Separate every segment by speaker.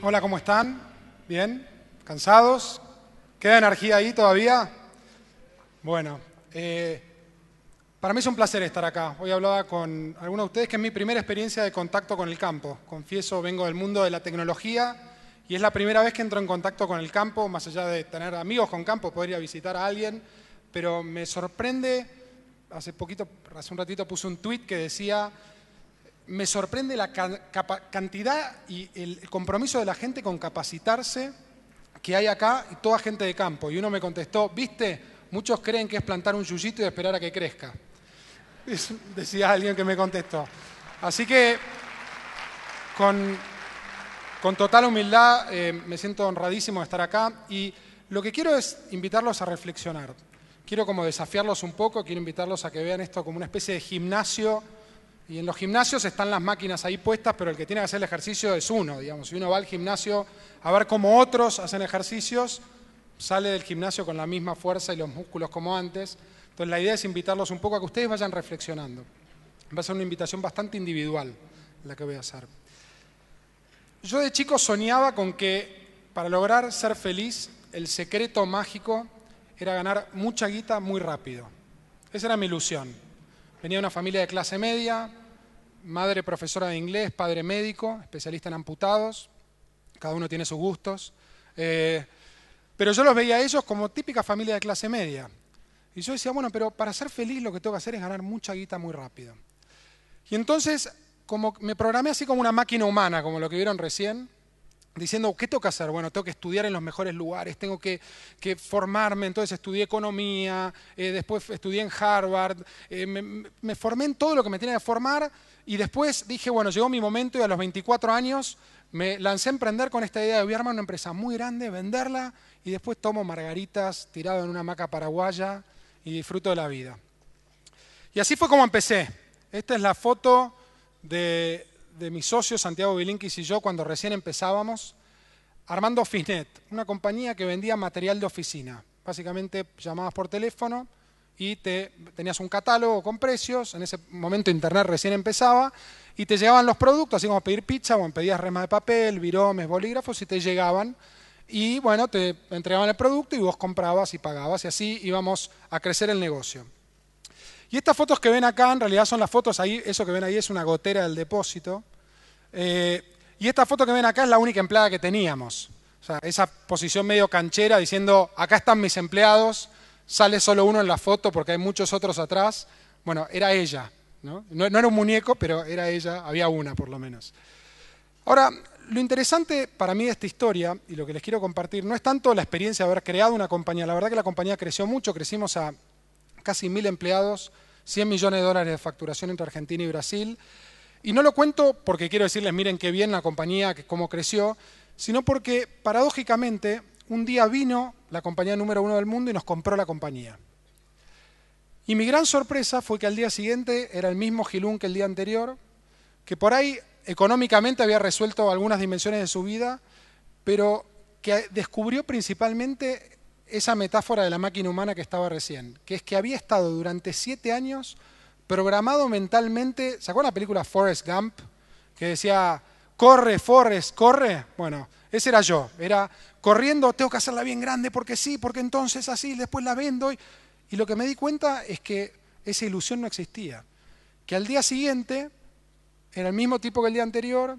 Speaker 1: Hola, ¿cómo están? ¿Bien? ¿Cansados? ¿Queda energía ahí todavía? Bueno, para mí es un placer estar acá. Hoy hablaba con algunos de ustedes que es mi primera experiencia de contacto con el campo. Confieso, vengo del mundo de la tecnología y es la primera vez que entro en contacto con el campo, más allá de tener amigos con campo, poder ir a visitar a alguien, pero me sorprende, hace un ratito puse un tuit que decía: me sorprende la cantidad y el compromiso de la gente con capacitarse que hay acá, y toda gente de campo. Y uno me contestó: ¿viste? Muchos creen que es plantar un yuyito y esperar a que crezca. Decía alguien que me contestó. Así que, con total humildad, me siento honradísimo de estar acá. Y lo que quiero es invitarlos a reflexionar. Quiero como desafiarlos un poco, quiero invitarlos a que vean esto como una especie de gimnasio. Y en los gimnasios están las máquinas ahí puestas, pero el que tiene que hacer el ejercicio es uno, digamos. Si uno va al gimnasio a ver cómo otros hacen ejercicios, sale del gimnasio con la misma fuerza y los músculos como antes. Entonces la idea es invitarlos un poco a que ustedes vayan reflexionando. Va a ser una invitación bastante individual la que voy a hacer. Yo de chico soñaba con que para lograr ser feliz, el secreto mágico era ganar mucha guita muy rápido. Esa era mi ilusión. Venía de una familia de clase media, madre profesora de inglés, padre médico, especialista en amputados, cada uno tiene sus gustos, pero yo los veía a ellos como típica familia de clase media. Y yo decía, bueno, pero para ser feliz lo que tengo que hacer es ganar mucha guita muy rápido. Y entonces como me programé así como una máquina humana, como lo que vieron recién, diciendo, ¿qué tengo que hacer? Bueno, tengo que estudiar en los mejores lugares, tengo que formarme. Entonces estudié economía, después estudié en Harvard, me formé en todo lo que me tenía que formar y después dije, bueno, llegó mi momento y a los 24 años me lancé a emprender con esta idea de voy a armar una empresa muy grande, venderla y después tomo margaritas tirado en una hamaca paraguaya y disfruto de la vida. Y así fue como empecé. Esta es la foto de mi socio Santiago Bilinkis y yo cuando recién empezábamos, armando Finet, una compañía que vendía material de oficina. Básicamente llamabas por teléfono y tenías un catálogo con precios, en ese momento internet recién empezaba, y te llegaban los productos, así como pedir pizza, bueno, pedías remas de papel, viromes, bolígrafos, y te llegaban, y bueno, te entregaban el producto y vos comprabas y pagabas, y así íbamos a crecer el negocio. Y estas fotos que ven acá, en realidad son las fotos ahí, eso que ven ahí es una gotera del depósito. Y esta foto que ven acá es la única empleada que teníamos. O sea, esa posición medio canchera diciendo, acá están mis empleados, sale solo uno en la foto porque hay muchos otros atrás. Bueno, era ella, ¿no? No era un muñeco, pero era ella, había una por lo menos. Ahora, lo interesante para mí de esta historia, y lo que les quiero compartir, no es tanto la experiencia de haber creado una compañía. La verdad que la compañía creció mucho, crecimos a casi 1000 empleados, $100 millones de facturación entre Argentina y Brasil. Y no lo cuento porque quiero decirles, miren qué bien la compañía, cómo creció, sino porque, paradójicamente, un día vino la compañía número 1 del mundo y nos compró la compañía. Y mi gran sorpresa fue que al día siguiente era el mismo Gilún que el día anterior, que por ahí económicamente había resuelto algunas dimensiones de su vida, pero que descubrió principalmente esa metáfora de la máquina humana que estaba recién, que es que había estado durante 7 años programado mentalmente. ¿Se acuerdan la película Forrest Gump? Que decía, corre, Forrest, corre. Bueno, ese era yo. Era corriendo, tengo que hacerla bien grande porque sí, porque entonces así, después la vendo. Y lo que me di cuenta es que esa ilusión no existía. Que al día siguiente era el mismo tipo que el día anterior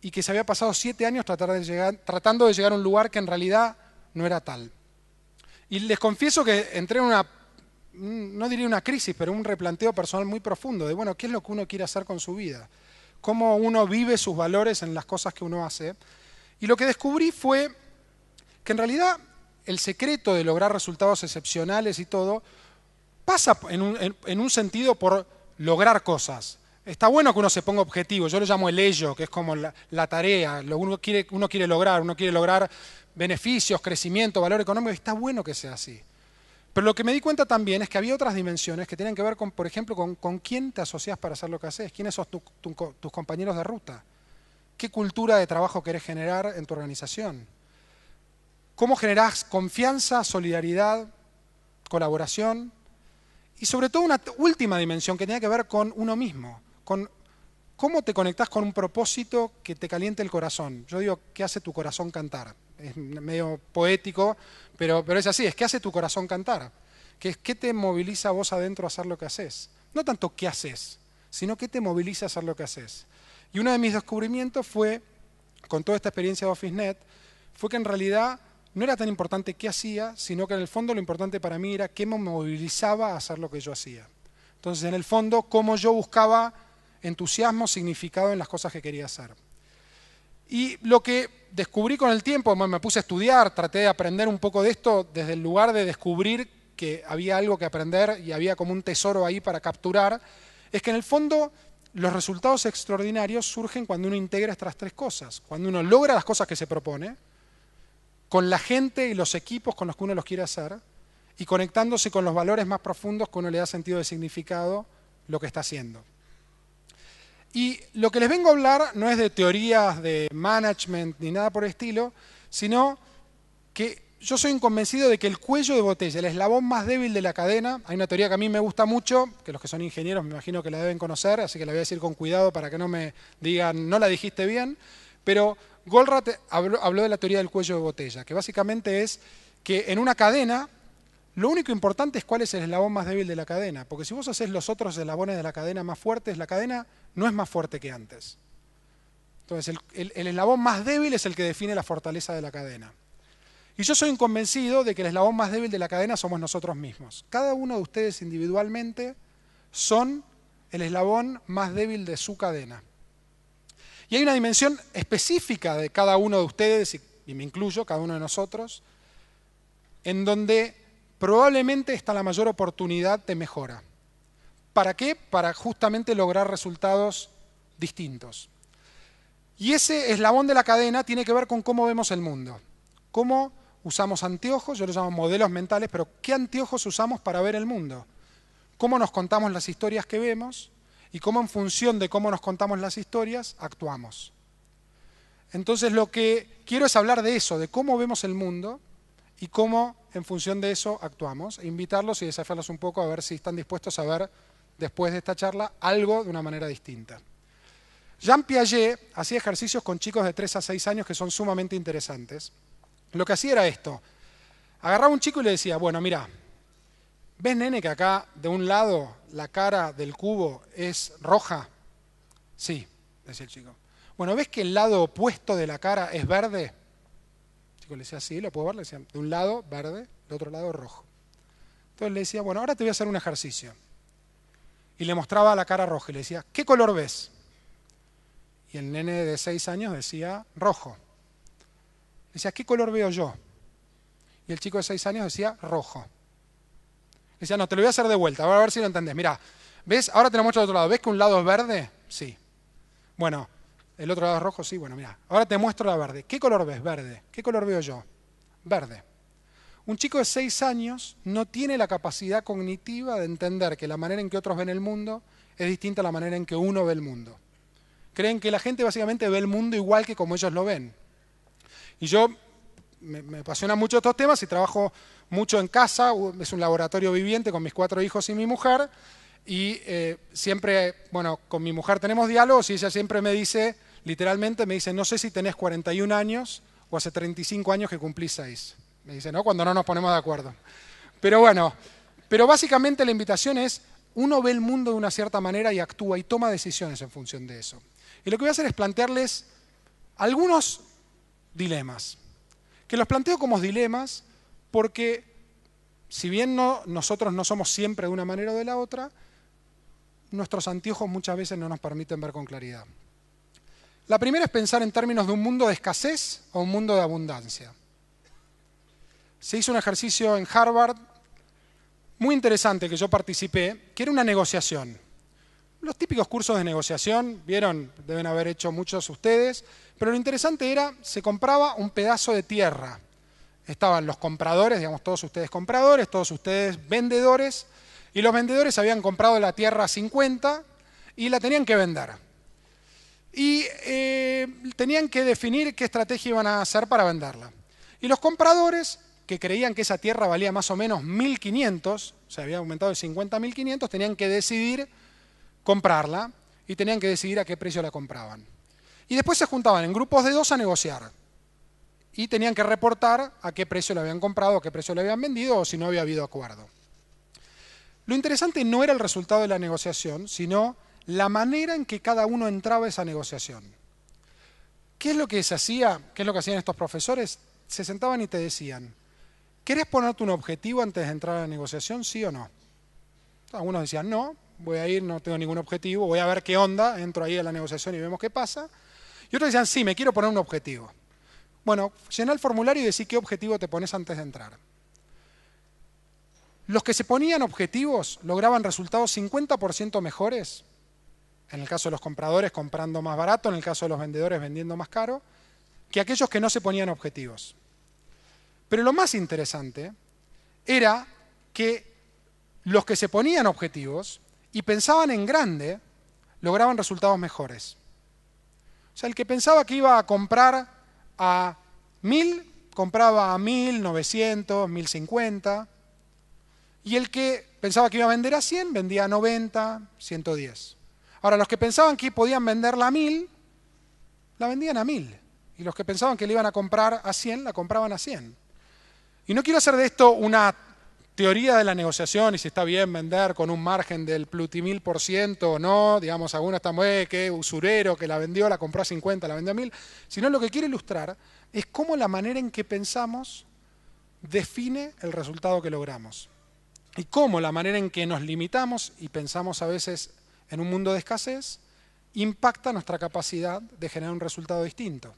Speaker 1: y que se había pasado 7 años tratando de llegar a un lugar que en realidad no era tal. Y les confieso que entré en una, no diría una crisis, pero un replanteo personal muy profundo de, bueno, ¿qué es lo que uno quiere hacer con su vida? ¿Cómo uno vive sus valores en las cosas que uno hace? Y lo que descubrí fue que en realidad el secreto de lograr resultados excepcionales y todo pasa en un sentido por lograr cosas. Está bueno que uno se ponga objetivos, yo lo llamo el ello, que es como la tarea, lo que uno quiere lograr beneficios, crecimiento, valor económico, y está bueno que sea así. Pero lo que me di cuenta también es que había otras dimensiones que tienen que ver con, por ejemplo, con quién te asocias para hacer lo que haces, quiénes son tus compañeros de ruta, qué cultura de trabajo querés generar en tu organización, cómo generás confianza, solidaridad, colaboración y sobre todo una última dimensión que tiene que ver con uno mismo, con ¿cómo te conectás con un propósito que te caliente el corazón? Yo digo, ¿qué hace tu corazón cantar? Es medio poético, pero es así, es ¿qué hace tu corazón cantar? ¿Qué te moviliza a vos adentro a hacer lo que haces? No tanto qué haces, sino qué te moviliza a hacer lo que haces. Y uno de mis descubrimientos fue, con toda esta experiencia de OfficeNet, fue que en realidad no era tan importante qué hacía, sino que en el fondo lo importante para mí era qué me movilizaba a hacer lo que yo hacía. Entonces, en el fondo, cómo yo buscaba entusiasmo, significado en las cosas que quería hacer. Y lo que descubrí con el tiempo, me puse a estudiar, traté de aprender un poco de esto desde el lugar de descubrir que había algo que aprender y había como un tesoro ahí para capturar, es que en el fondo los resultados extraordinarios surgen cuando uno integra estas tres cosas, cuando uno logra las cosas que se propone, con la gente y los equipos con los que uno los quiere hacer, y conectándose con los valores más profundos que uno le da sentido de significado lo que está haciendo. Y lo que les vengo a hablar no es de teorías de management ni nada por el estilo, sino que yo soy un convencido de que el cuello de botella, el eslabón más débil de la cadena, hay una teoría que a mí me gusta mucho, que los que son ingenieros me imagino que la deben conocer, así que la voy a decir con cuidado para que no me digan, no la dijiste bien, pero Goldratt habló de la teoría del cuello de botella, que básicamente es que en una cadena lo único importante es cuál es el eslabón más débil de la cadena, porque si vos haces los otros eslabones de la cadena más fuertes, la cadena no es más fuerte que antes. Entonces el eslabón más débil es el que define la fortaleza de la cadena. Y yo soy un convencido de que el eslabón más débil de la cadena somos nosotros mismos. Cada uno de ustedes individualmente son el eslabón más débil de su cadena. Y hay una dimensión específica de cada uno de ustedes, y me incluyo, cada uno de nosotros, en donde probablemente está la mayor oportunidad de mejora. ¿Para qué? Para justamente lograr resultados distintos. Y ese eslabón de la cadena tiene que ver con cómo vemos el mundo. Cómo usamos anteojos, yo los llamo modelos mentales, pero ¿qué anteojos usamos para ver el mundo? ¿Cómo nos contamos las historias que vemos? Y cómo en función de cómo nos contamos las historias, actuamos. Entonces lo que quiero es hablar de eso, de cómo vemos el mundo y cómo en función de eso actuamos. E invitarlos y desafiarlos un poco a ver si están dispuestos a ver, después de esta charla, algo de una manera distinta. Jean Piaget hacía ejercicios con chicos de 3 a 6 años que son sumamente interesantes. Lo que hacía era esto. Agarraba a un chico y le decía, bueno, mira, ¿ves, nene, que acá de un lado la cara del cubo es roja? Sí, decía el chico. Bueno, ¿ves que el lado opuesto de la cara es verde? El chico le decía, sí, lo puedo ver. Le decía, de un lado verde, del otro lado rojo. Entonces le decía, bueno, ahora te voy a hacer un ejercicio. Y le mostraba la cara roja y le decía, ¿qué color ves? Y el nene de 6 años decía, rojo. Le decía, ¿qué color veo yo? Y el chico de 6 años decía, rojo. Le decía, no, te lo voy a hacer de vuelta, a ver si lo entendés. Mirá, ¿ves? Ahora te lo muestro del otro lado. ¿Ves que un lado es verde? Sí. Bueno, el otro lado es rojo, sí. Bueno, mirá, ahora te muestro la verde. ¿Qué color ves? Verde. ¿Qué color veo yo? Verde. Un chico de 6 años no tiene la capacidad cognitiva de entender que la manera en que otros ven el mundo es distinta a la manera en que uno ve el mundo. Creen que la gente básicamente ve el mundo igual que como ellos lo ven. Y yo me apasionan mucho estos temas y trabajo mucho en casa, es un laboratorio viviente con mis 4 hijos y mi mujer, y siempre, bueno, con mi mujer tenemos diálogos y ella siempre me dice, literalmente me dice, no sé si tenés 41 años o hace 35 años que cumplís 6. Me dice, ¿no? Cuando no nos ponemos de acuerdo. Pero bueno, pero básicamente la invitación es, uno ve el mundo de una cierta manera y actúa y toma decisiones en función de eso. Y lo que voy a hacer es plantearles algunos dilemas, que los planteo como dilemas porque si bien nosotros no somos siempre de una manera o de la otra, nuestros anteojos muchas veces no nos permiten ver con claridad. La primera es pensar en términos de un mundo de escasez o un mundo de abundancia. Se hizo un ejercicio en Harvard muy interesante que yo participé, que era una negociación. Los típicos cursos de negociación, vieron, deben haber hecho muchos ustedes, pero lo interesante era, se compraba un pedazo de tierra. Estaban los compradores, digamos, todos ustedes compradores, todos ustedes vendedores, y los vendedores habían comprado la tierra a 50 y la tenían que vender. Y tenían que definir qué estrategia iban a hacer para venderla. Y los compradores, que creían que esa tierra valía más o menos 1.500, o sea, había aumentado de 50 a 1.500, tenían que decidir comprarla. y tenían que decidir a qué precio la compraban. Y después se juntaban en grupos de 2 a negociar. Y tenían que reportar a qué precio le habían comprado, a qué precio le habían vendido o si no había habido acuerdo. Lo interesante no era el resultado de la negociación, sino la manera en que cada uno entraba a esa negociación. ¿Qué es lo que se hacía? ¿Qué es lo que hacían estos profesores? Se sentaban y te decían, ¿querés ponerte un objetivo antes de entrar a la negociación, sí o no? Algunos decían, no, voy a ir, no tengo ningún objetivo, voy a ver qué onda, entro ahí a la negociación y vemos qué pasa. Y otros decían, sí, me quiero poner un objetivo. Bueno, llená el formulario y decí qué objetivo te pones antes de entrar. Los que se ponían objetivos lograban resultados 50% mejores, en el caso de los compradores comprando más barato, en el caso de los vendedores vendiendo más caro, que aquellos que no se ponían objetivos. Pero lo más interesante era que los que se ponían objetivos y pensaban en grande, lograban resultados mejores. O sea, el que pensaba que iba a comprar a 1000, compraba a 1900, 1050. Y el que pensaba que iba a vender a 100, vendía a 90, 110. Ahora, los que pensaban que podían venderla a 1000, la vendían a 1000. Y los que pensaban que le iban a comprar a 100, la compraban a 100. Y no quiero hacer de esto una teoría de la negociación y si está bien vender con un margen del plutimil% o no, digamos, algunos están, qué usurero que la vendió, la compró a 50, la vendió a 1000, sino lo que quiero ilustrar es cómo la manera en que pensamos define el resultado que logramos. Y cómo la manera en que nos limitamos y pensamos a veces en un mundo de escasez impacta nuestra capacidad de generar un resultado distinto.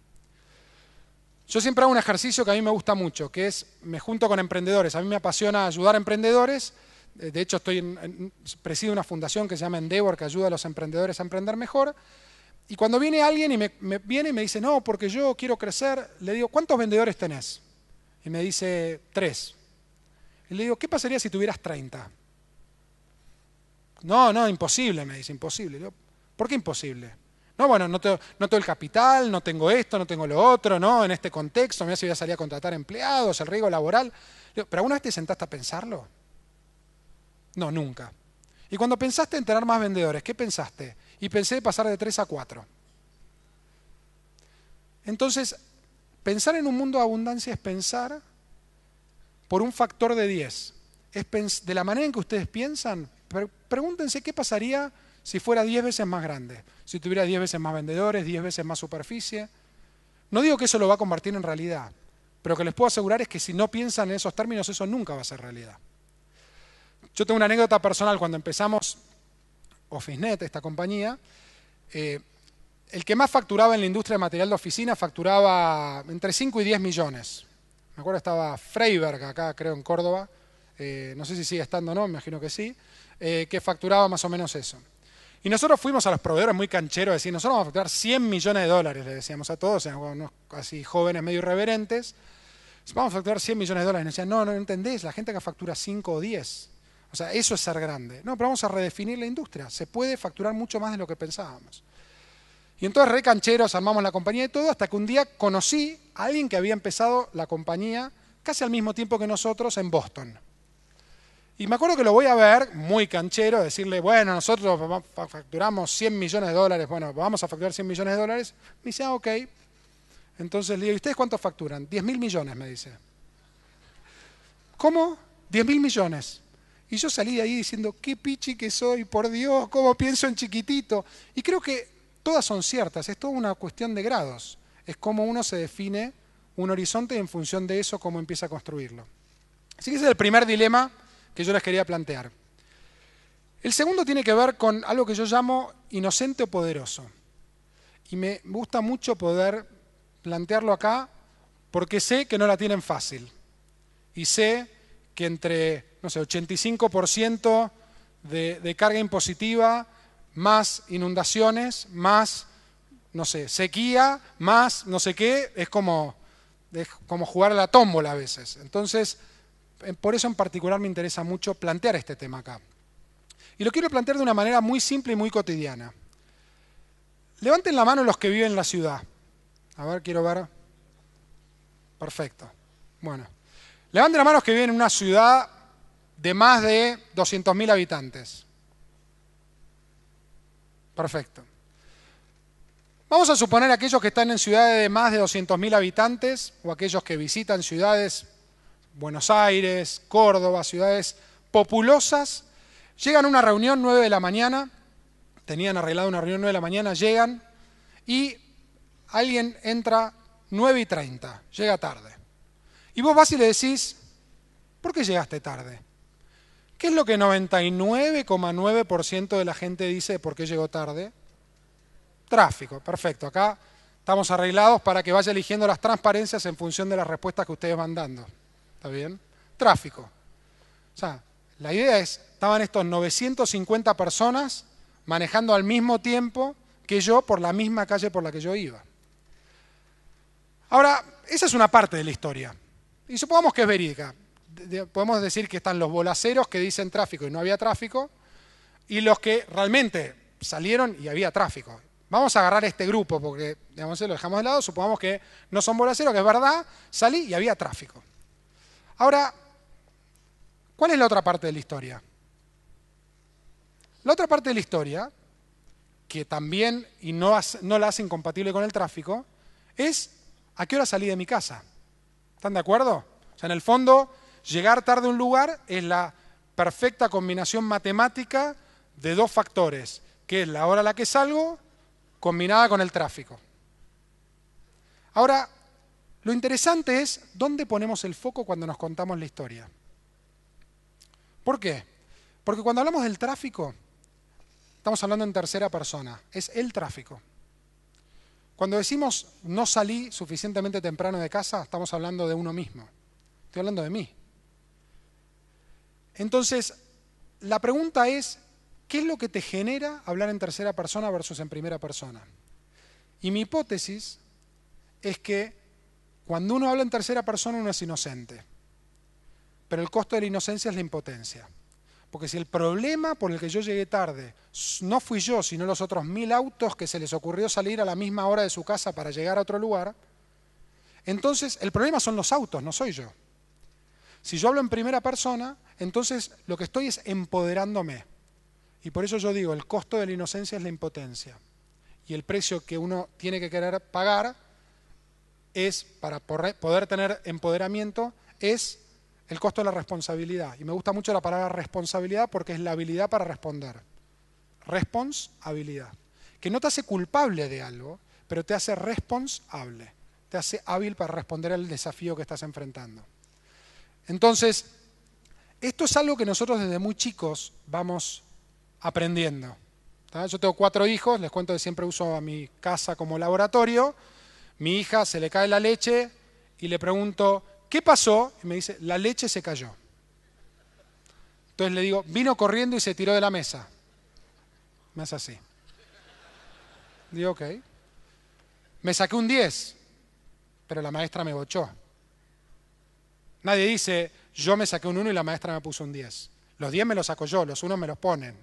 Speaker 1: Yo siempre hago un ejercicio que a mí me gusta mucho, que es, me junto con emprendedores. A mí me apasiona ayudar a emprendedores. De hecho, presido una fundación que se llama Endeavor, que ayuda a los emprendedores a emprender mejor. Y cuando viene alguien y viene y me dice, no, porque yo quiero crecer, le digo, ¿cuántos vendedores tenés? Y me dice, 3. Y le digo, ¿qué pasaría si tuvieras 30? No, imposible, me dice, imposible. Le digo, ¿por qué imposible? No, bueno, no tengo el capital, no tengo esto, no tengo lo otro, no, en este contexto, mira si voy a salir a contratar empleados, el riesgo laboral. Le digo, ¿pero alguna vez te sentaste a pensarlo? No, nunca. Y cuando pensaste en tener más vendedores, ¿qué pensaste? Y pensé pasar de 3 a 4. Entonces, pensar en un mundo de abundancia es pensar por un factor de 10. De la manera en que ustedes piensan, pregúntense qué pasaría si fuera 10 veces más grande, si tuviera 10 veces más vendedores, 10 veces más superficie. No digo que eso lo va a convertir en realidad, pero lo que les puedo asegurar es que si no piensan en esos términos, eso nunca va a ser realidad. Yo tengo una anécdota personal. Cuando empezamos OfficeNet, esta compañía, el que más facturaba en la industria de material de oficina facturaba entre 5 y 10 millones. Me acuerdo estaba Freiberg acá, creo, en Córdoba, no sé si sigue estando o no, me imagino que sí, que facturaba más o menos eso. Y nosotros fuimos a los proveedores muy cancheros a decir, nosotros vamos a facturar 100 millones de dólares, le decíamos a todos, unos así jóvenes medio irreverentes, vamos a facturar 100 millones de dólares. Y nos decían, no entendés, la gente que factura 5 o 10. O sea, eso es ser grande. No, pero vamos a redefinir la industria. Se puede facturar mucho más de lo que pensábamos. Y entonces, re cancheros, armamos la compañía y todo, hasta que un día conocí a alguien que había empezado la compañía casi al mismo tiempo que nosotros en Boston. Y me acuerdo que lo voy a ver, muy canchero, decirle, bueno, nosotros facturamos 100 millones de dólares, bueno, vamos a facturar 100 millones de dólares. Me dice, ok. Entonces le digo, ¿y ustedes cuánto facturan? 10.000 millones, me dice. ¿Cómo? 10.000 millones. Y yo salí de ahí diciendo, qué pichi que soy, por Dios, cómo pienso en chiquitito. Y creo que todas son ciertas, es toda una cuestión de grados. Es cómo uno se define un horizonte y en función de eso cómo empieza a construirlo. Así que ese es el primer dilema que yo les quería plantear. El segundo tiene que ver con algo que yo llamo inocente o poderoso. Y me gusta mucho poder plantearlo acá porque sé que no la tienen fácil. Y sé que entre, 85% de carga impositiva, más inundaciones, más, sequía, más no sé qué, es como jugar a la tómbola a veces. Entonces, por eso en particular me interesa mucho plantear este tema acá. Y lo quiero plantear de una manera muy simple y muy cotidiana. Levanten la mano los que viven en la ciudad. A ver, quiero ver. Perfecto. Bueno. Levanten la mano los que viven en una ciudad de más de 200.000 habitantes. Perfecto. Vamos a suponer aquellos que están en ciudades de más de 200.000 habitantes o aquellos que visitan ciudades, Buenos Aires, Córdoba, ciudades populosas, llegan a una reunión 9 de la mañana, tenían arreglado una reunión 9 de la mañana, llegan y alguien entra 9:30, llega tarde. Y vos vas y le decís, ¿por qué llegaste tarde? ¿Qué es lo que 99,9% de la gente dice por qué llegó tarde? Tráfico, perfecto. Acá estamos arreglados para que vaya eligiendo las transparencias en función de las respuestas que ustedes van dando. ¿Está bien? Tráfico. O sea, la idea es, estaban estos 950 personas manejando al mismo tiempo que yo por la misma calle por la que yo iba. Ahora, esa es una parte de la historia. Y supongamos que es verídica. Podemos decir que están los bolaceros que dicen tráfico y no había tráfico, y los que realmente salieron y había tráfico. Vamos a agarrar este grupo porque, digamos, lo dejamos de lado, supongamos que no son bolaceros, que es verdad, salí y había tráfico. Ahora, ¿cuál es la otra parte de la historia? La otra parte de la historia, que también, y no la hace incompatible con el tráfico, es a qué hora salí de mi casa. ¿Están de acuerdo? O sea, en el fondo, llegar tarde a un lugar es la perfecta combinación matemática de dos factores, que es la hora a la que salgo, combinada con el tráfico. Ahora, lo interesante es dónde ponemos el foco cuando nos contamos la historia. ¿Por qué? Porque cuando hablamos del tráfico, estamos hablando en tercera persona, es el tráfico. Cuando decimos no salí suficientemente temprano de casa, estamos hablando de uno mismo. Estoy hablando de mí. Entonces, la pregunta es, ¿qué es lo que te genera hablar en tercera persona versus en primera persona? Y mi hipótesis es que cuando uno habla en tercera persona uno es inocente. Pero el costo de la inocencia es la impotencia. Porque si el problema por el que yo llegué tarde no fui yo, sino los otros 1000 autos que se les ocurrió salir a la misma hora de su casa para llegar a otro lugar, entonces el problema son los autos, no soy yo. Si yo hablo en primera persona, entonces lo que estoy es empoderándome. Y por eso yo digo, el costo de la inocencia es la impotencia. Y el precio que uno tiene que querer pagar es, para poder tener empoderamiento, es el costo de la responsabilidad. Y me gusta mucho la palabra responsabilidad porque es la habilidad para responder. Responsabilidad. Que no te hace culpable de algo, pero te hace responsable. Te hace hábil para responder al desafío que estás enfrentando. Entonces, esto es algo que nosotros desde muy chicos vamos aprendiendo. ¿Tá? Yo tengo 4 hijos, les cuento que siempre uso a mi casa como laboratorio. Mi hija se le cae la leche y le pregunto, ¿qué pasó? Y me dice, la leche se cayó. Entonces le digo, vino corriendo y se tiró de la mesa. Me hace así. Digo, ok. Me saqué un 10, pero la maestra me bochó. Nadie dice, yo me saqué un 1 y la maestra me puso un 10. Los 10 me los saco yo, los 1 me los ponen.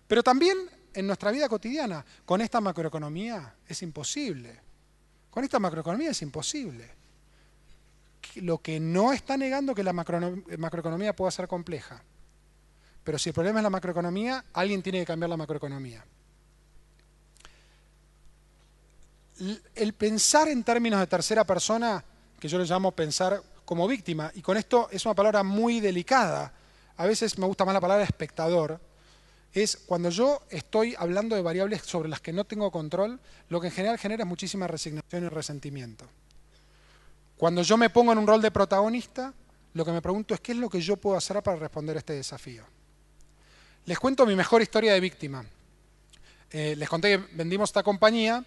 Speaker 1: Pero también en nuestra vida cotidiana, con esta macroeconomía es imposible. Con esta macroeconomía es imposible. Lo que no está negando que la macroeconomía pueda ser compleja. Pero si el problema es la macroeconomía, alguien tiene que cambiar la macroeconomía. El pensar en términos de tercera persona, que yo le llamo pensar como víctima, y con esto es una palabra muy delicada, a veces me gusta más la palabra espectador, es cuando yo estoy hablando de variables sobre las que no tengo control, lo que en general genera es muchísima resignación y resentimiento. Cuando yo me pongo en un rol de protagonista, lo que me pregunto es qué es lo que yo puedo hacer para responder a este desafío. Les cuento mi mejor historia de víctima. Les conté que vendimos esta compañía,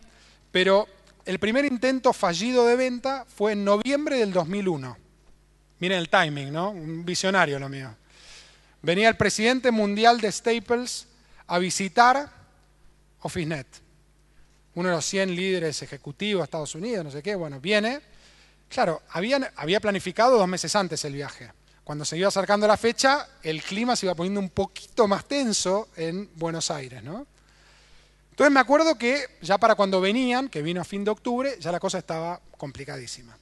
Speaker 1: pero el primer intento fallido de venta fue en noviembre del 2001. Miren el timing, ¿no? Un visionario lo mío. Venía el presidente mundial de Staples a visitar OfficeNet. Uno de los 100 líderes ejecutivos de Estados Unidos, no sé qué, bueno, viene. Claro, había planificado 2 meses antes el viaje. Cuando se iba acercando la fecha, el clima se iba poniendo un poquito más tenso en Buenos Aires, ¿no? Entonces me acuerdo que ya para cuando venían, que vino a fin de octubre, ya la cosa estaba complicadísima.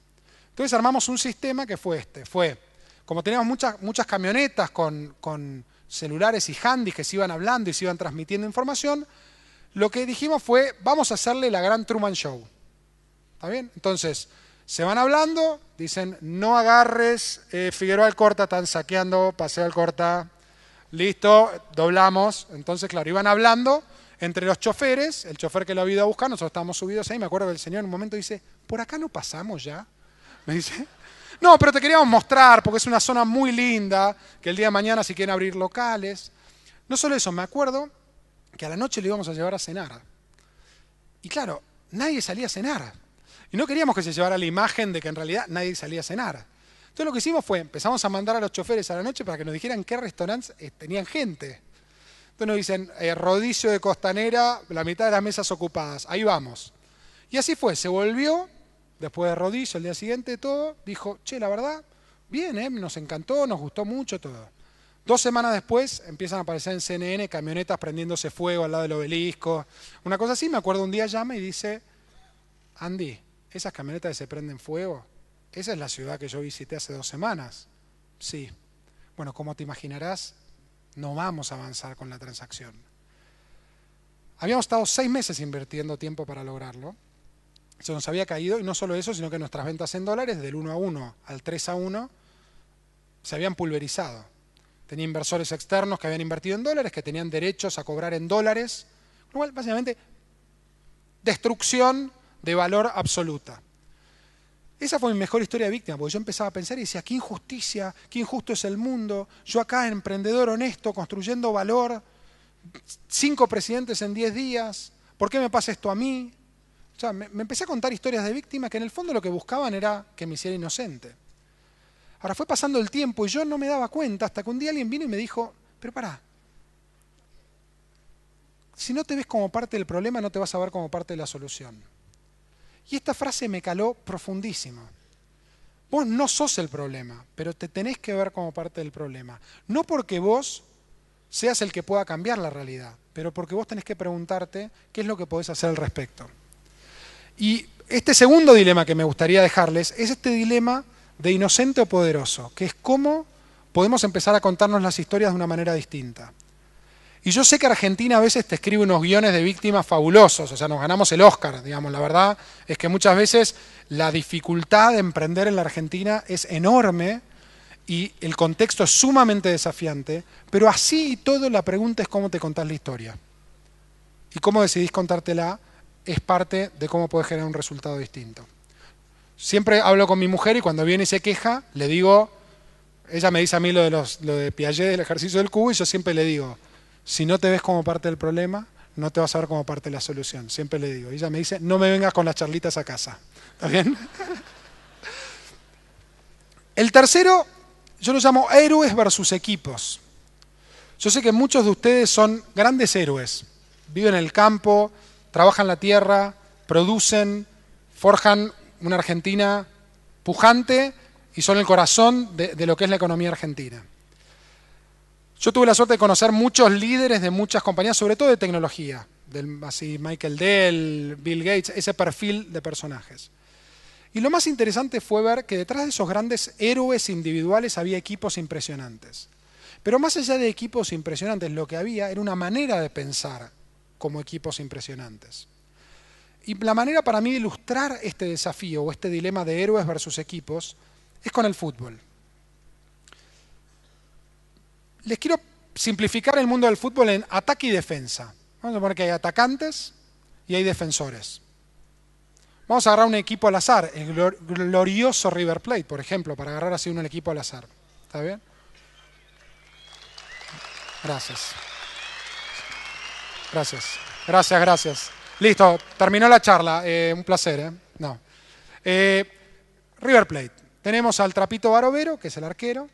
Speaker 1: Entonces armamos un sistema que fue como teníamos muchas camionetas con celulares y handys que se iban hablando y se iban transmitiendo información, lo que dijimos fue, vamos a hacerle la gran Truman Show. ¿Está bien? Entonces, se van hablando, dicen, no agarres, Figueroa Alcorta, están saqueando, Paseo Alcorta, listo, doblamos. Entonces, claro, iban hablando entre los choferes, el chofer que lo había ido a buscar, nosotros estábamos subidos ahí, me acuerdo que el señor en un momento dice, ¿por acá no pasamos ya? Me dice, no, pero te queríamos mostrar, porque es una zona muy linda, que el día de mañana si quieren abrir locales. No solo eso, me acuerdo que a la noche le íbamos a llevar a cenar. Y claro, nadie salía a cenar. Y no queríamos que se llevara la imagen de que en realidad nadie salía a cenar. Entonces lo que hicimos fue, empezamos a mandar a los choferes a la noche para que nos dijeran qué restaurantes tenían gente. Entonces nos dicen, Rodicio de Costanera, la mitad de las mesas ocupadas, ahí vamos. Y así fue, se volvió, después de Rodicio, el día siguiente, todo, dijo, che, la verdad, bien, nos encantó, nos gustó mucho todo. 2 semanas después empiezan a aparecer en CNN camionetas prendiéndose fuego al lado del obelisco. Una cosa así, me acuerdo un día llama y dice, Andy, esas camionetas que se prenden fuego, esa es la ciudad que yo visité hace 2 semanas. Sí. Bueno, como te imaginarás, no vamos a avanzar con la transacción. Habíamos estado 6 meses invirtiendo tiempo para lograrlo. Se nos había caído, y no solo eso, sino que nuestras ventas en dólares, del 1-1 al 3-1, se habían pulverizado. Tenía inversores externos que habían invertido en dólares, que tenían derechos a cobrar en dólares. Lo cual, básicamente, destrucción de valor absoluta. Esa fue mi mejor historia de víctima, porque yo empezaba a pensar y decía, qué injusticia, qué injusto es el mundo. Yo acá, emprendedor honesto, construyendo valor, 5 presidentes en 10 días, ¿por qué me pasa esto a mí? O sea, me empecé a contar historias de víctimas que en el fondo lo que buscaban era que me hiciera inocente. Ahora fue pasando el tiempo y yo no me daba cuenta hasta que un día alguien vino y me dijo, pero pará, si no te ves como parte del problema, no te vas a ver como parte de la solución. Y esta frase me caló profundísimo. Vos no sos el problema, pero te tenés que ver como parte del problema. No porque vos seas el que pueda cambiar la realidad, pero porque vos tenés que preguntarte qué es lo que podés hacer al respecto. Y este segundo dilema que me gustaría dejarles es este dilema de inocente o poderoso, que es cómo podemos empezar a contarnos las historias de una manera distinta. Y yo sé que Argentina a veces te escribe unos guiones de víctimas fabulosos, o sea, nos ganamos el Oscar, digamos. La verdad es que muchas veces la dificultad de emprender en la Argentina es enorme y el contexto es sumamente desafiante, pero así y todo la pregunta es cómo te contás la historia. Y cómo decidís contártela es parte de cómo podés generar un resultado distinto. Siempre hablo con mi mujer y cuando viene y se queja, le digo, ella me dice a mí lo de Piaget, del ejercicio del cubo, y yo siempre le digo, si no te ves como parte del problema, no te vas a ver como parte de la solución. Siempre le digo. Y ella me dice, no me vengas con las charlitas a casa. ¿Está bien? El tercero, yo lo llamo héroes versus equipos. Yo sé que muchos de ustedes son grandes héroes. Viven en el campo, trabajan la tierra, producen, forjan una Argentina pujante y son el corazón de lo que es la economía argentina. Yo tuve la suerte de conocer muchos líderes de muchas compañías, sobre todo de tecnología, así Michael Dell, Bill Gates, ese perfil de personajes. Y lo más interesante fue ver que detrás de esos grandes héroes individuales había equipos impresionantes. Pero más allá de equipos impresionantes, lo que había era una manera de pensar como equipos impresionantes. Y la manera para mí de ilustrar este desafío o este dilema de héroes versus equipos es con el fútbol. Les quiero simplificar el mundo del fútbol en ataque y defensa. Vamos a poner que hay atacantes y hay defensores. Vamos a agarrar un equipo al azar, el glorioso River Plate, por ejemplo, para agarrar así un equipo al azar. ¿Está bien? Gracias. Gracias. Gracias, gracias. Listo, terminó la charla. Un placer, No. River Plate. Tenemos al Trapito Barovero, que es el arquero,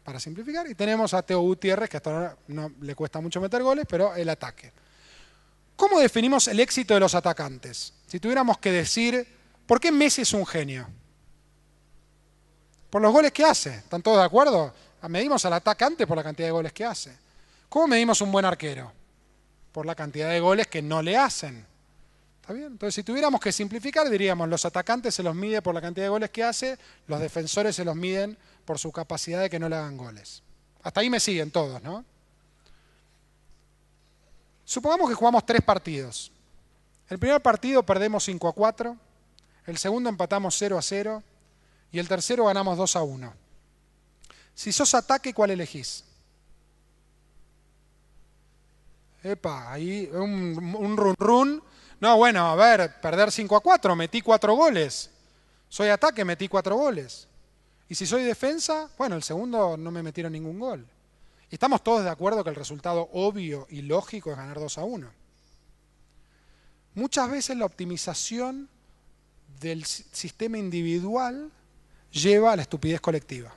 Speaker 1: para simplificar, y tenemos a Teo Gutiérrez, que hasta ahora no le cuesta mucho meter goles, pero el ataque. ¿Cómo definimos el éxito de los atacantes? Si tuviéramos que decir, ¿por qué Messi es un genio? Por los goles que hace. ¿Están todos de acuerdo? Medimos al atacante por la cantidad de goles que hace. ¿Cómo medimos un buen arquero? Por la cantidad de goles que no le hacen. ¿Está bien? Entonces, si tuviéramos que simplificar, diríamos, los atacantes se los mide por la cantidad de goles que hace, los defensores se los miden por su capacidad de que no le hagan goles. Hasta ahí me siguen todos, ¿no? Supongamos que jugamos 3 partidos. El primer partido perdemos 5-4, el segundo empatamos 0-0 y el tercero ganamos 2-1. Si sos ataque, ¿cuál elegís? Epa, ahí un run. No, bueno, a ver, perder 5-4, metí 4 goles. Soy ataque, metí 4 goles. Y si soy defensa, bueno, el segundo no me metieron ningún gol. Y estamos todos de acuerdo que el resultado obvio y lógico es ganar 2-1. Muchas veces la optimización del sistema individual lleva a la estupidez colectiva.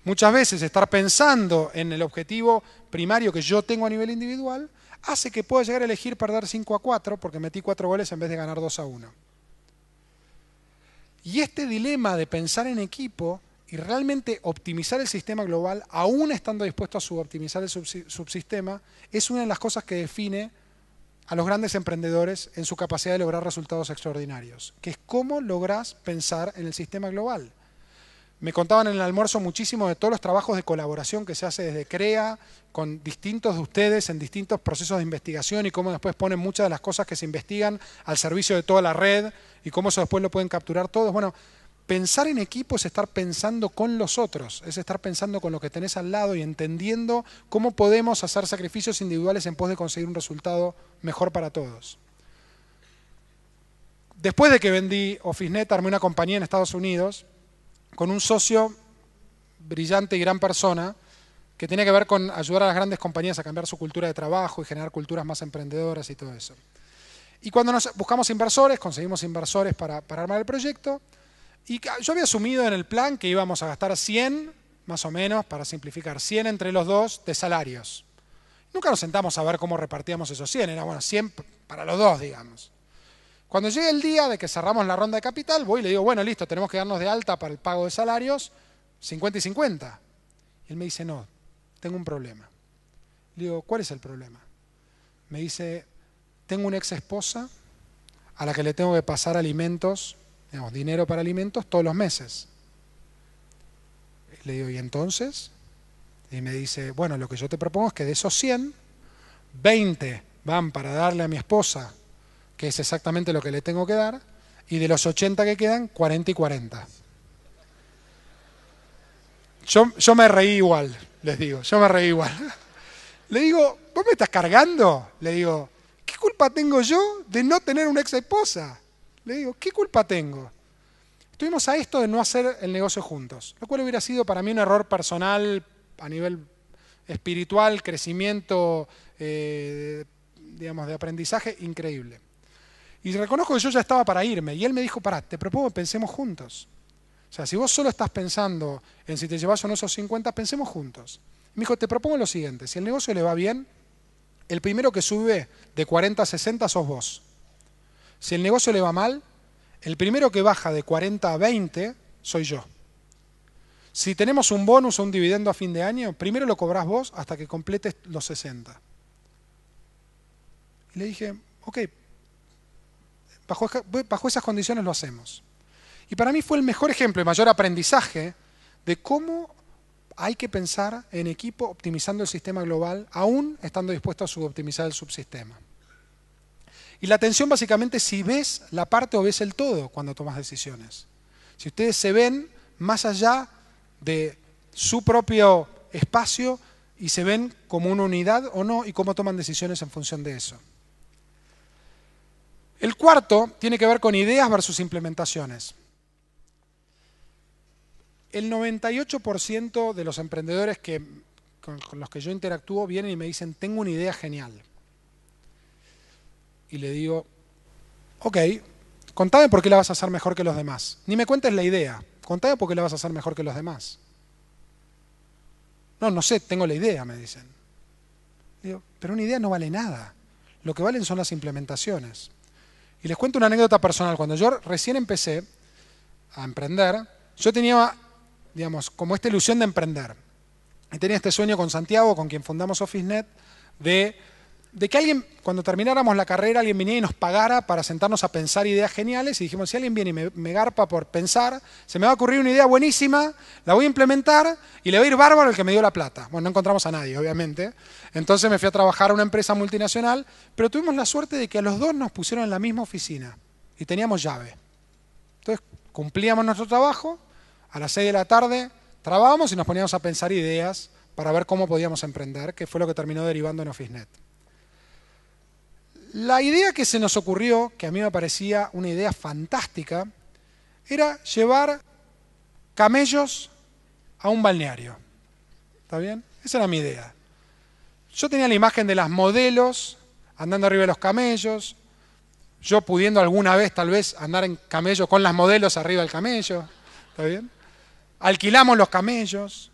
Speaker 1: Muchas veces estar pensando en el objetivo primario que yo tengo a nivel individual hace que pueda llegar a elegir perder 5-4 porque metí 4 goles en vez de ganar 2-1. Y este dilema de pensar en equipo y realmente optimizar el sistema global, aún estando dispuesto a suboptimizar el subsistema, es una de las cosas que define a los grandes emprendedores en su capacidad de lograr resultados extraordinarios, que es cómo lográs pensar en el sistema global. Me contaban en el almuerzo muchísimo de todos los trabajos de colaboración que se hace desde CREA, con distintos de ustedes en distintos procesos de investigación y cómo después ponen muchas de las cosas que se investigan al servicio de toda la red y cómo eso después lo pueden capturar todos. Bueno, pensar en equipo es estar pensando con los otros, es estar pensando con lo que tenés al lado y entendiendo cómo podemos hacer sacrificios individuales en pos de conseguir un resultado mejor para todos. Después de que vendí OfficeNet, armé una compañía en Estados Unidos con un socio brillante y gran persona que tenía que ver con ayudar a las grandes compañías a cambiar su cultura de trabajo y generar culturas más emprendedoras y todo eso. Y cuando nos buscamos inversores, conseguimos inversores para armar el proyecto, y yo había asumido en el plan que íbamos a gastar 100, más o menos, para simplificar, 100 entre los dos de salarios. Nunca nos sentamos a ver cómo repartíamos esos 100, era bueno, 100 para los dos, digamos. Cuando llegue el día de que cerramos la ronda de capital, voy y le digo, bueno, listo, tenemos que darnos de alta para el pago de salarios, 50 y 50. Y él me dice, no, tengo un problema. Le digo, ¿cuál es el problema? Me dice, tengo una ex esposa a la que le tengo que pasar alimentos, digamos, dinero para alimentos todos los meses. Le digo, ¿y entonces? Y me dice, bueno, lo que yo te propongo es que de esos 100, 20 van para darle a mi esposa, que es exactamente lo que le tengo que dar, y de los 80 que quedan, 40 y 40. Yo me reí igual, les digo, yo me reí igual. Le digo, ¿vos me estás cargando? Le digo, ¿qué culpa tengo yo de no tener una ex esposa? Le digo, ¿qué culpa tengo? Estuvimos a esto de no hacer el negocio juntos, lo cual hubiera sido para mí un error personal a nivel espiritual, crecimiento, digamos, de aprendizaje increíble. Y reconozco que yo ya estaba para irme, y él me dijo, pará, te propongo que pensemos juntos. O sea, si vos solo estás pensando en si te llevas o no esos 50, pensemos juntos. Y me dijo, te propongo lo siguiente, si el negocio le va bien, el primero que sube de 40 a 60 sos vos. Si el negocio le va mal, el primero que baja de 40 a 20 soy yo. Si tenemos un bonus o un dividendo a fin de año, primero lo cobrás vos hasta que completes los 60. Y le dije, ok, bajo esas condiciones lo hacemos. Y para mí fue el mejor ejemplo y mayor aprendizaje de cómo hay que pensar en equipo optimizando el sistema global, aún estando dispuesto a suboptimizar el subsistema. Y la atención básicamente es si ves la parte o ves el todo cuando tomas decisiones. Si ustedes se ven más allá de su propio espacio y se ven como una unidad o no y cómo toman decisiones en función de eso. El cuarto tiene que ver con ideas versus implementaciones. El 98% de los emprendedores con los que yo interactúo vienen y me dicen, tengo una idea genial. Y le digo, ok, contame por qué la vas a hacer mejor que los demás. Ni me cuentes la idea, contame por qué la vas a hacer mejor que los demás. No sé, tengo la idea, me dicen. Digo, pero una idea no vale nada. Lo que valen son las implementaciones. Y les cuento una anécdota personal. Cuando yo recién empecé a emprender, yo tenía, digamos, como esta ilusión de emprender. Y tenía este sueño con Santiago, con quien fundamos OfficeNet, de de que alguien, cuando termináramos la carrera, alguien viniera y nos pagara para sentarnos a pensar ideas geniales, y dijimos, si alguien viene y me garpa por pensar, se me va a ocurrir una idea buenísima, la voy a implementar y le va a ir bárbaro el que me dio la plata. Bueno, no encontramos a nadie, obviamente. Entonces me fui a trabajar a una empresa multinacional, pero tuvimos la suerte de que a los dos nos pusieron en la misma oficina y teníamos llave. Entonces cumplíamos nuestro trabajo, a las 6 de la tarde trabábamos y nos poníamos a pensar ideas para ver cómo podíamos emprender, que fue lo que terminó derivando en OfficeNet. La idea que se nos ocurrió, que a mí me parecía una idea fantástica, era llevar camellos a un balneario. ¿Está bien? Esa era mi idea. Yo tenía la imagen de las modelos andando arriba de los camellos, yo pudiendo alguna vez tal vez andar en camello con las modelos arriba del camello. ¿Está bien? Alquilamos los camellos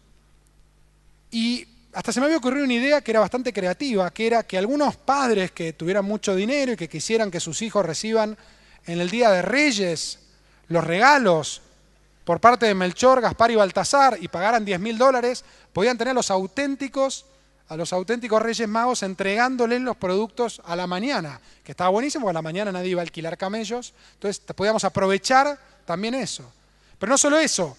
Speaker 1: y hasta se me había ocurrido una idea que era bastante creativa, que era que algunos padres que tuvieran mucho dinero y que quisieran que sus hijos reciban en el Día de Reyes los regalos por parte de Melchor, Gaspar y Baltasar y pagaran $10.000, podían tener a los auténticos Reyes Magos entregándoles los productos a la mañana, que estaba buenísimo, porque a la mañana nadie iba a alquilar camellos, entonces podíamos aprovechar también eso. Pero no solo eso,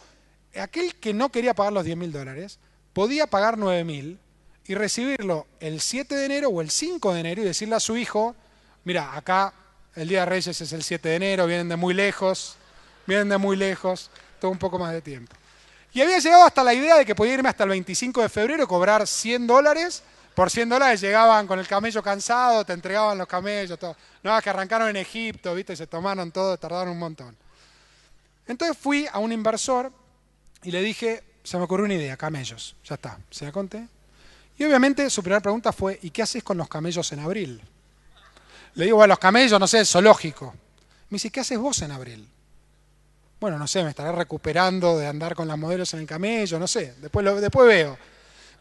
Speaker 1: aquel que no quería pagar los $10.000 podía pagar 9.000 y recibirlo el 7 de enero o el 5 de enero y decirle a su hijo, mira, acá el Día de Reyes es el 7 de enero, vienen de muy lejos, todo un poco más de tiempo. Y había llegado hasta la idea de que podía irme hasta el 25 de febrero y cobrar $100. Por $100 llegaban con el camello cansado, te entregaban los camellos, todo. No, que arrancaron en Egipto, ¿viste? Se tomaron todo, tardaron un montón. Entonces fui a un inversor y le dije, se me ocurrió una idea, camellos, ya está, se la conté. Y obviamente su primera pregunta fue, ¿y qué haces con los camellos en abril? Le digo, bueno, los camellos, no sé, zoológico. Me dice, ¿qué haces vos en abril? Bueno, no sé, me estaré recuperando de andar con las modelos en el camello, no sé, después veo.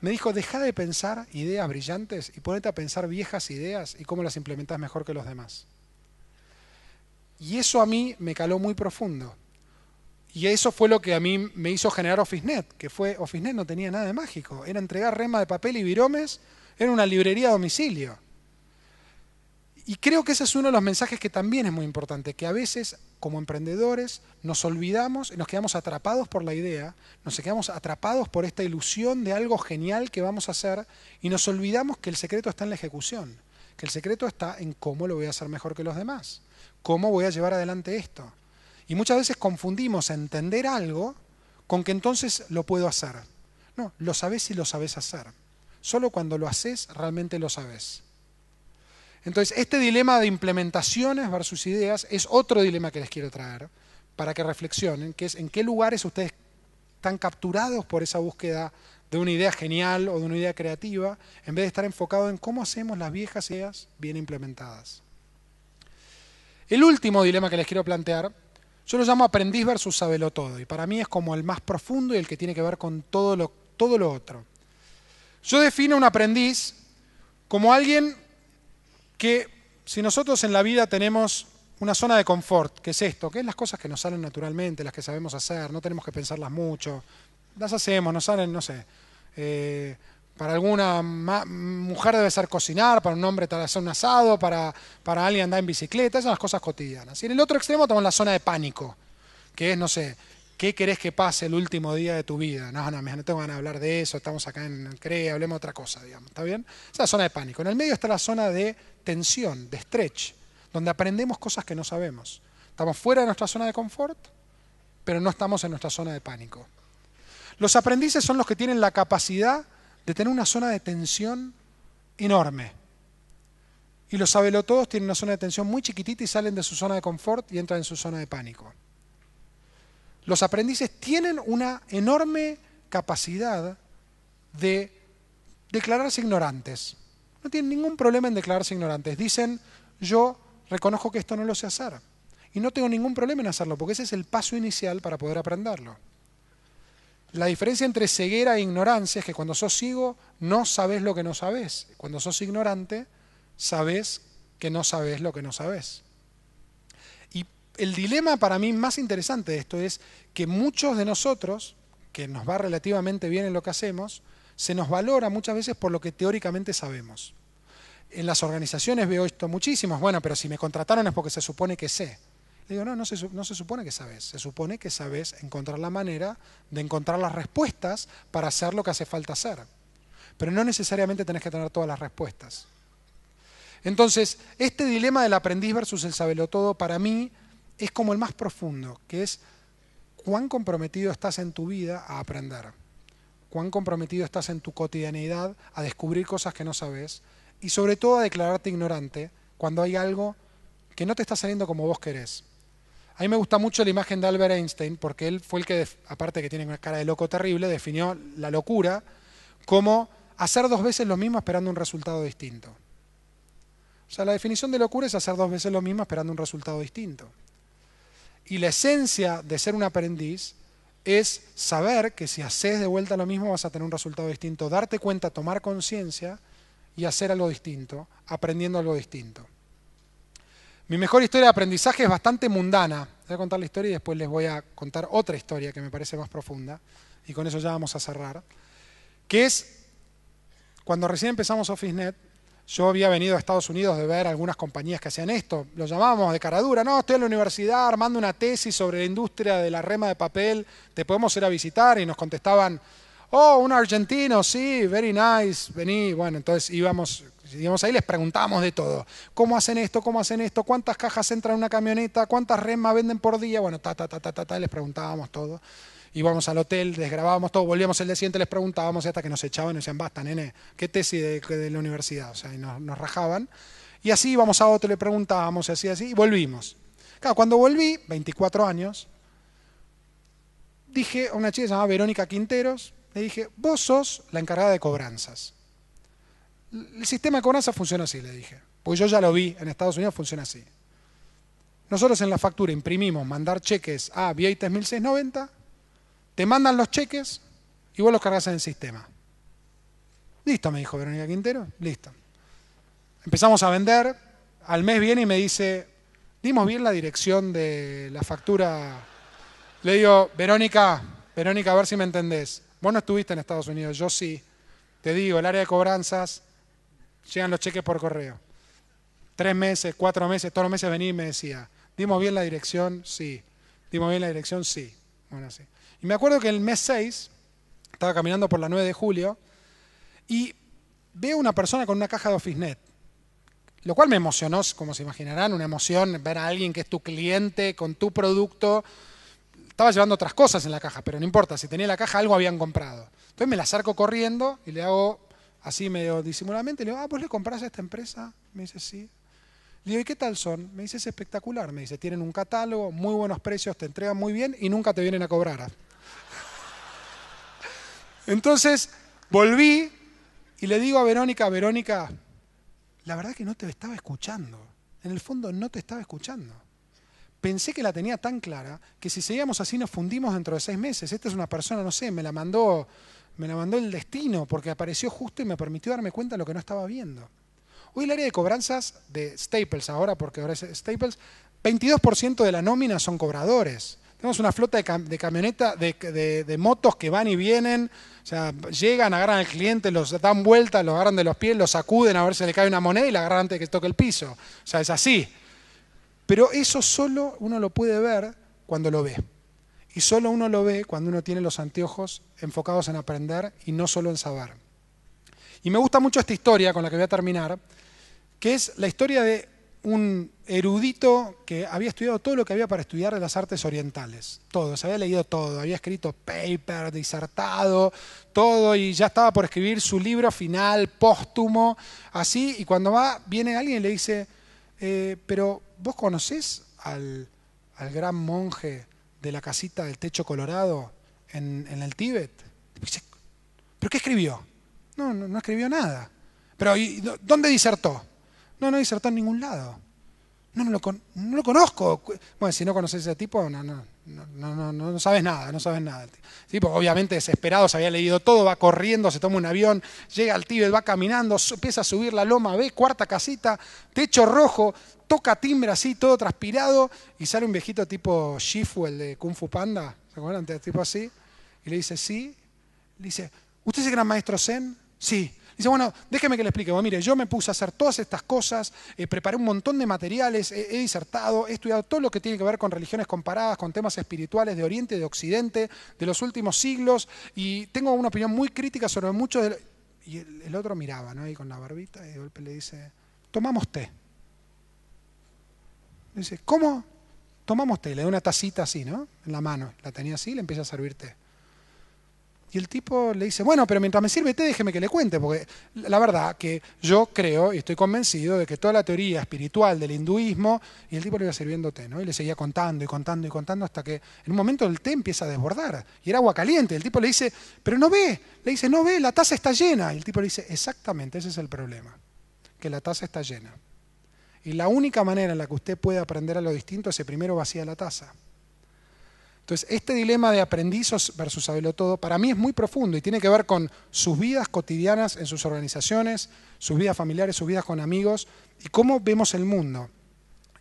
Speaker 1: Me dijo, deja de pensar ideas brillantes y ponete a pensar viejas ideas y cómo las implementás mejor que los demás. Y eso a mí me caló muy profundo. Y eso fue lo que a mí me hizo generar OfficeNet, que OfficeNet no tenía nada de mágico, era entregar rema de papel y viromes, era una librería a domicilio. Y creo que ese es uno de los mensajes que también es muy importante, que a veces como emprendedores nos olvidamos y nos quedamos atrapados por la idea, nos quedamos atrapados por esta ilusión de algo genial que vamos a hacer y nos olvidamos que el secreto está en la ejecución, que el secreto está en cómo lo voy a hacer mejor que los demás, cómo voy a llevar adelante esto. Y muchas veces confundimos entender algo con que entonces lo puedo hacer. No, lo sabés y lo sabés hacer. Solo cuando lo haces realmente lo sabés. Entonces, este dilema de implementaciones versus ideas es otro dilema que les quiero traer para que reflexionen, que es en qué lugares ustedes están capturados por esa búsqueda de una idea genial o de una idea creativa, en vez de estar enfocados en cómo hacemos las viejas ideas bien implementadas. El último dilema que les quiero plantear, yo lo llamo aprendiz versus sabelotodo, y para mí es como el más profundo y el que tiene que ver con todo lo otro. Yo defino un aprendiz como alguien que, si nosotros en la vida tenemos una zona de confort, que es esto, que es las cosas que nos salen naturalmente, las que sabemos hacer, no tenemos que pensarlas mucho, las hacemos, nos salen, no sé, para alguna mujer debe ser cocinar, para un hombre tal vez hacer un asado, para alguien andar en bicicleta, esas son las cosas cotidianas. Y en el otro extremo tenemos la zona de pánico, que es, no sé, ¿qué querés que pase el último día de tu vida? No tengo ganas de hablar de eso, estamos acá en CREA, hablemos de otra cosa, digamos, ¿está bien? Esa es la zona de pánico. En el medio está la zona de tensión, de stretch, donde aprendemos cosas que no sabemos. Estamos fuera de nuestra zona de confort, pero no estamos en nuestra zona de pánico. Los aprendices son los que tienen la capacidad de tener una zona de tensión enorme. Y los sabelotodos tienen una zona de tensión muy chiquitita y salen de su zona de confort y entran en su zona de pánico. Los aprendices tienen una enorme capacidad de declararse ignorantes. No tienen ningún problema en declararse ignorantes. Dicen, yo reconozco que esto no lo sé hacer. Y no tengo ningún problema en hacerlo, porque ese es el paso inicial para poder aprenderlo. La diferencia entre ceguera e ignorancia es que cuando sos ciego no sabés lo que no sabés. Cuando sos ignorante, sabés que no sabés lo que no sabés. Y el dilema para mí más interesante de esto es que muchos de nosotros, que nos va relativamente bien en lo que hacemos, se nos valora muchas veces por lo que teóricamente sabemos. En las organizaciones veo esto muchísimo. Bueno, pero si me contrataron es porque se supone que sé. Le digo, no se supone que sabes. Se supone que sabes encontrar la manera de encontrar las respuestas para hacer lo que hace falta hacer. Pero no necesariamente tenés que tener todas las respuestas. Entonces, este dilema del aprendiz versus el sabelotodo para mí es como el más profundo, que es cuán comprometido estás en tu vida a aprender, cuán comprometido estás en tu cotidianeidad a descubrir cosas que no sabes y sobre todo a declararte ignorante cuando hay algo que no te está saliendo como vos querés. A mí me gusta mucho la imagen de Albert Einstein porque él fue el que, aparte que tiene una cara de loco terrible, definió la locura como hacer 2 veces lo mismo esperando un resultado distinto. O sea, la definición de locura es hacer 2 veces lo mismo esperando un resultado distinto. Y la esencia de ser un aprendiz es saber que si haces de vuelta lo mismo vas a tener un resultado distinto, darte cuenta, tomar conciencia y hacer algo distinto, aprendiendo algo distinto. Mi mejor historia de aprendizaje es bastante mundana. Voy a contar la historia y después les voy a contar otra historia que me parece más profunda, y con eso ya vamos a cerrar, que es cuando recién empezamos OfficeNet. Yo había venido a Estados Unidos de ver algunas compañías que hacían esto, lo llamábamos de caradura, no, estoy en la universidad armando una tesis sobre la industria de la rema de papel, ¿te podemos ir a visitar? Y nos contestaban, oh, un argentino, sí, very nice, vení. Bueno, entonces íbamos ahí, les preguntábamos de todo. ¿Cómo hacen esto? ¿Cómo hacen esto? ¿Cuántas cajas entran en una camioneta? ¿Cuántas remas venden por día? Bueno, les preguntábamos todo. Íbamos al hotel, desgrabábamos todo, volvíamos el día siguiente, les preguntábamos hasta que nos echaban y nos decían, basta, nene, ¿qué tesis de la universidad? O sea, y nos rajaban. Y así íbamos a otro, le preguntábamos, así, y volvimos. Claro, cuando volví, 24 años, dije a una chica que se llamaba Verónica Quinteros, le dije, vos sos la encargada de cobranzas. El sistema de cobranzas funciona así, le dije. Porque yo ya lo vi, en Estados Unidos funciona así. Nosotros en la factura imprimimos mandar cheques a Vieites 1690, te mandan los cheques y vos los cargas en el sistema. Listo, me dijo Verónica Quintero, listo. Empezamos a vender, al mes viene y me dice, dimos bien la dirección de la factura. Le digo, Verónica, a ver si me entendés. Vos no estuviste en Estados Unidos, yo sí. Te digo, el área de cobranzas, llegan los cheques por correo. 3 meses, 4 meses, todos los meses venía y me decía, ¿dimos bien la dirección? Sí. ¿Dimos bien la dirección? Sí. Bueno, sí. Y me acuerdo que el mes 6, estaba caminando por la 9 de julio, y veo una persona con una caja de OfficeNet, lo cual me emocionó, como se imaginarán, una emoción, ver a alguien que es tu cliente, con tu producto. Estaba llevando otras cosas en la caja, pero no importa, si tenía la caja algo habían comprado. Entonces me la acerco corriendo y le hago así medio disimuladamente, le digo, ¿vos le comprás a esta empresa? Me dice, sí. Le digo, ¿y qué tal son? Me dice, es espectacular. Me dice, tienen un catálogo, muy buenos precios, te entregan muy bien y nunca te vienen a cobrar. Entonces volví y le digo a Verónica, la verdad que no te estaba escuchando. En el fondo no te estaba escuchando. Pensé que la tenía tan clara que si seguíamos así nos fundimos dentro de 6 meses. Esta es una persona, no sé, me la mandó el destino porque apareció justo y me permitió darme cuenta de lo que no estaba viendo. Hoy el área de cobranzas de Staples, porque ahora es Staples, 22% de la nómina son cobradores. Tenemos una flota de camionetas, de motos que van y vienen, o sea, llegan, agarran al cliente, los dan vuelta, los agarran de los pies, los sacuden a ver si le cae una moneda y la agarran antes de que toque el piso. O sea, es así. Pero eso solo uno lo puede ver cuando lo ve. Y solo uno lo ve cuando uno tiene los anteojos enfocados en aprender y no solo en saber. Y me gusta mucho esta historia con la que voy a terminar, que es la historia de un erudito que había estudiado todo lo que había para estudiar de las artes orientales. Todo, se había leído todo, había escrito paper, disertado, todo, y ya estaba por escribir su libro final, póstumo, así, y cuando viene alguien y le dice, pero ¿vos conocés al gran monje de la casita del techo colorado en el Tíbet? Y dice, ¿pero qué escribió? No escribió nada. ¿Pero dónde disertó? No disertó en ningún lado. No lo conozco. Bueno, si no conoces a ese tipo, no sabes nada, no sabes nada. El tipo, obviamente desesperado, se había leído todo, va corriendo, se toma un avión, llega al Tíbet, va caminando, empieza a subir la loma, ve, 4ª casita, techo rojo, toca timbre así, todo transpirado, y sale un viejito tipo Shifu, el de Kung Fu Panda, ¿se acuerdan? Tipo así, y le dice, sí. Le dice, ¿usted es el gran maestro Zen? Sí. Dice, bueno, déjeme que le explique. Bueno, mire, yo me puse a hacer todas estas cosas, preparé un montón de materiales, he disertado, he estudiado todo lo que tiene que ver con religiones comparadas, con temas espirituales de Oriente y de Occidente, de los últimos siglos, y tengo una opinión muy crítica sobre muchos de... Y el otro miraba, ¿no? Ahí con la barbita, y de golpe le dice, tomamos té. Dice, ¿cómo? Tomamos té. Le da una tacita así, ¿no? En la mano. La tenía así y le empieza a servir té. Y el tipo le dice, bueno, pero mientras me sirve té, déjeme que le cuente, porque la verdad que yo creo y estoy convencido de que toda la teoría espiritual del hinduismo, y el tipo le iba sirviendo té, ¿no? Y le seguía contando y contando y contando hasta que en un momento el té empieza a desbordar. Y era agua caliente. El tipo le dice, pero no ve. Le dice, no ve, la taza está llena. Y el tipo le dice, exactamente, ese es el problema, que la taza está llena. Y la única manera en la que usted puede aprender a lo distinto es que primero vacía la taza. Entonces, este dilema de aprendiz versus sabelotodo para mí es muy profundo y tiene que ver con sus vidas cotidianas en sus organizaciones, sus vidas familiares, sus vidas con amigos y cómo vemos el mundo.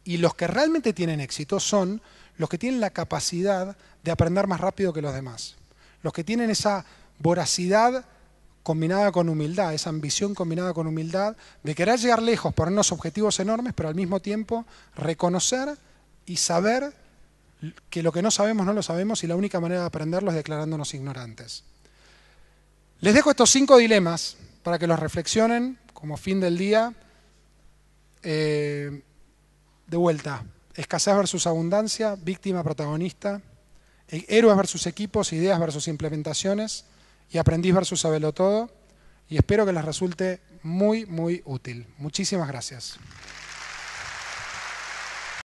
Speaker 1: Y los que realmente tienen éxito son los que tienen la capacidad de aprender más rápido que los demás. Los que tienen esa voracidad combinada con humildad, esa ambición combinada con humildad de querer llegar lejos, ponernos objetivos enormes, pero al mismo tiempo reconocer y saber que lo que no sabemos no lo sabemos y la única manera de aprenderlo es declarándonos ignorantes. Les dejo estos 5 dilemas para que los reflexionen como fin del día. De vuelta, escasez versus abundancia, víctima, protagonista, héroes versus equipos, ideas versus implementaciones y aprendiz versus sabelotodo. Y espero que les resulte muy, muy útil. Muchísimas gracias.